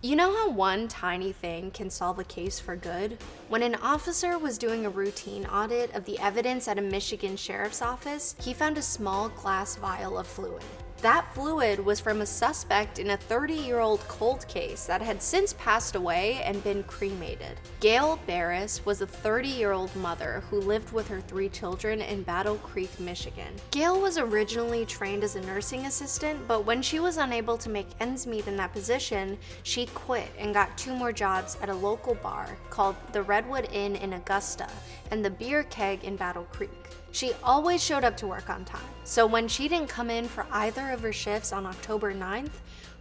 You know how one tiny thing can solve a case for good? When an officer was doing a routine audit of the evidence at a Michigan sheriff's office, he found a small glass vial of fluid. That fluid was from a suspect in a 30-year-old cold case that had since passed away and been cremated. Gayle Barrus was a 30-year-old mother who lived with her 3 children in Battle Creek, Michigan. Gayle was originally trained as a nursing assistant, but when she was unable to make ends meet in that position, she quit and got 2 more jobs at a local bar called the Redwood Inn in Augusta and the Beer Keg in Battle Creek. She always showed up to work on time, so when she didn't come in for either of her shifts on October 9th,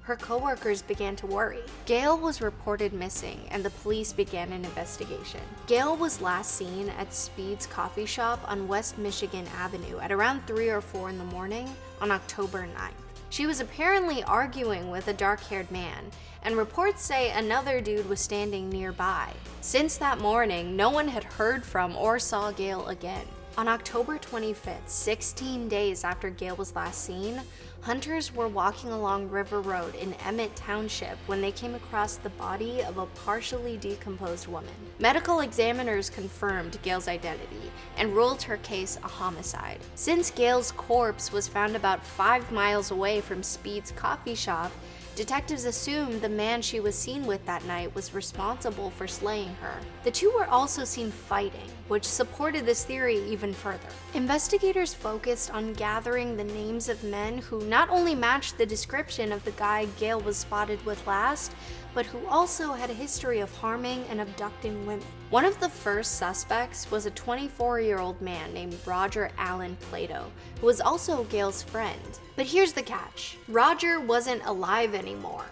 her coworkers began to worry. Gayle was reported missing and the police began an investigation. Gayle was last seen at Speed's coffee shop on West Michigan Avenue at around 3 or 4 in the morning on October 9th. She was apparently arguing with a dark-haired man, and reports say another dude was standing nearby. Since that morning, no one had heard from or saw Gayle again. On October 25th, 16 days after Gayle was last seen, hunters were walking along River Road in Emmett Township when they came across the body of a partially decomposed woman. Medical examiners confirmed Gayle's identity and ruled her case a homicide. Since Gayle's corpse was found about 5 miles away from Speed's coffee shop, detectives assumed the man she was seen with that night was responsible for slaying her. The two were also seen fighting, which supported this theory even further. Investigators focused on gathering the names of men who not only matched the description of the guy Gayle was spotted with last, but who also had a history of harming and abducting women. One of the first suspects was a 24-year-old man named Roger Allen Plato, who was also Gayle's friend. But here's the catch. Roger wasn't alive anymore.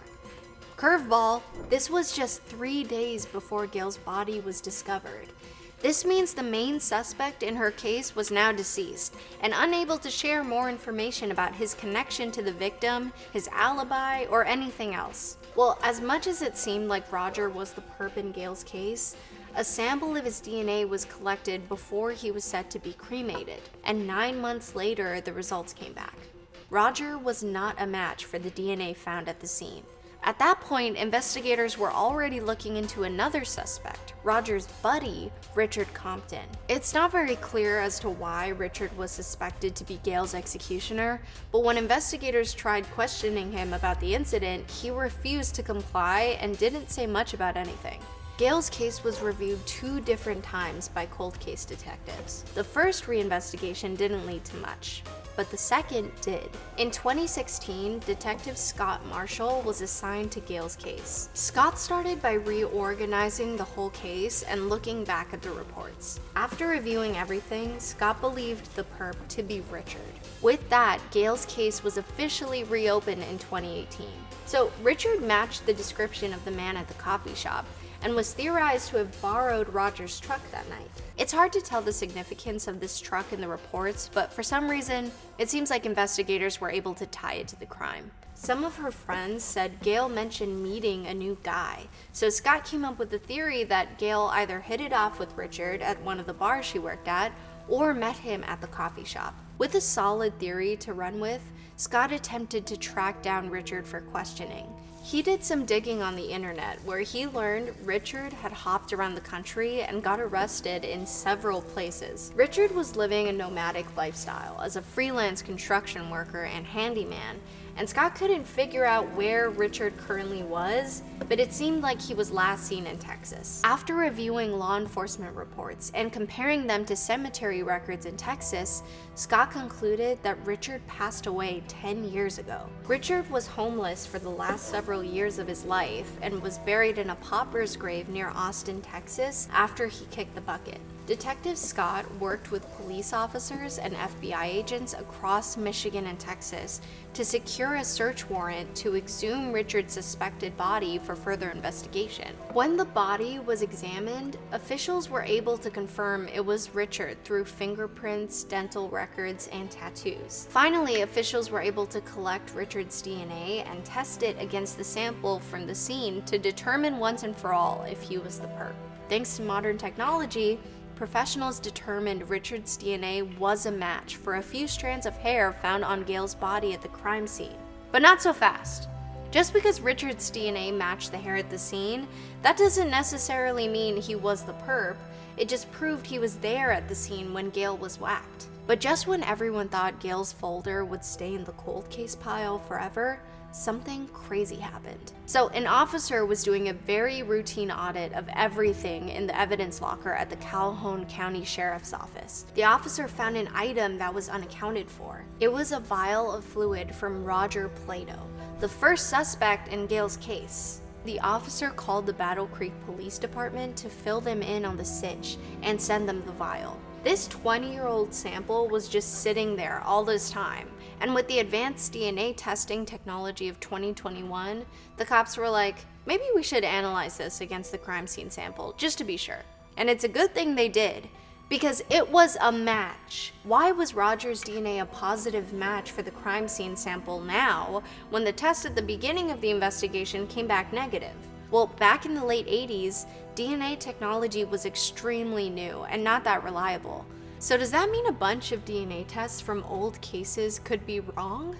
Curveball, this was just 3 days before Gayle's body was discovered. This means the main suspect in her case was now deceased and unable to share more information about his connection to the victim, his alibi, or anything else. Well, as much as it seemed like Roger was the perp in Gayle's case, a sample of his DNA was collected before he was set to be cremated, and 9 months later, the results came back. Roger was not a match for the DNA found at the scene. At that point, investigators were already looking into another suspect, Roger's buddy, Richard Compton. It's not very clear as to why Richard was suspected to be Gayle's executioner, but when investigators tried questioning him about the incident, he refused to comply and didn't say much about anything. Gayle's case was reviewed 2 different times by cold case detectives. The first reinvestigation didn't lead to much, but the second did. In 2016, Detective Scott Marshall was assigned to Gayle's case. Scott started by reorganizing the whole case and looking back at the reports. After reviewing everything, Scott believed the perp to be Richard. With that, Gayle's case was officially reopened in 2018. So Richard matched the description of the man at the coffee shop, and was theorized to have borrowed Roger's truck that night. It's hard to tell the significance of this truck in the reports, but for some reason, it seems like investigators were able to tie it to the crime. Some of her friends said Gayle mentioned meeting a new guy, so Scott came up with the theory that Gayle either hit it off with Richard at one of the bars she worked at, or met him at the coffee shop. With a solid theory to run with, Scott attempted to track down Richard for questioning. He did some digging on the internet where he learned Richard had hopped around the country and got arrested in several places. Richard was living a nomadic lifestyle as a freelance construction worker and handyman, and Scott couldn't figure out where Richard currently was, but it seemed like he was last seen in Texas. After reviewing law enforcement reports and comparing them to cemetery records in Texas, Scott concluded that Richard passed away 10 years ago. Richard was homeless for the last several years of his life and was buried in a pauper's grave near Austin, Texas, after he kicked the bucket. Detective Scott worked with police officers and FBI agents across Michigan and Texas to secure a search warrant to exhume Richard's suspected body for further investigation. When the body was examined, officials were able to confirm it was Richard through fingerprints, dental records, and tattoos. Finally, officials were able to collect Richard's DNA and test it against the sample from the scene to determine once and for all if he was the perp. Thanks to modern technology, professionals determined Richard's DNA was a match for a few strands of hair found on Gayle's body at the crime scene. But not so fast. Just because Richard's DNA matched the hair at the scene, that doesn't necessarily mean he was the perp. It just proved he was there at the scene when Gayle was whacked. But just when everyone thought Gayle's folder would stay in the cold case pile forever, something crazy happened. So an officer was doing a very routine audit of everything in the evidence locker at the Calhoun County Sheriff's Office. The officer found an item that was unaccounted for. It was a vial of fluid from Roger Plato, the first suspect in Gayle's case. The officer called the Battle Creek Police Department to fill them in on the sitch and send them the vial. This 20-year-old sample was just sitting there all this time, and with the advanced DNA testing technology of 2021, the cops were like, maybe we should analyze this against the crime scene sample, just to be sure. And it's a good thing they did, because it was a match. Why was Roger's DNA a positive match for the crime scene sample now, when the test at the beginning of the investigation came back negative? Well, back in the late 80s, DNA technology was extremely new and not that reliable. So does that mean a bunch of DNA tests from old cases could be wrong?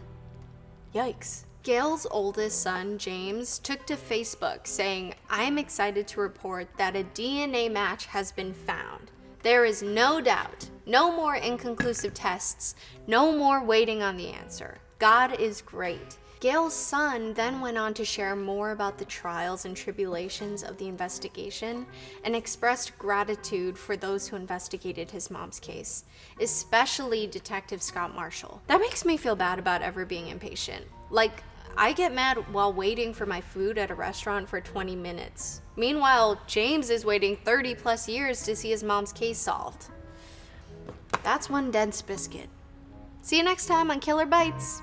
Yikes. Gayle's oldest son, James, took to Facebook saying, "I'm excited to report that a DNA match has been found. There is no doubt, no more inconclusive tests, no more waiting on the answer. God is great." Gayle's son then went on to share more about the trials and tribulations of the investigation and expressed gratitude for those who investigated his mom's case, especially Detective Scott Marshall. That makes me feel bad about ever being impatient. Like, I get mad while waiting for my food at a restaurant for 20 minutes. Meanwhile, James is waiting 30 plus years to see his mom's case solved. That's one dense biscuit. See you next time on Killer Bites.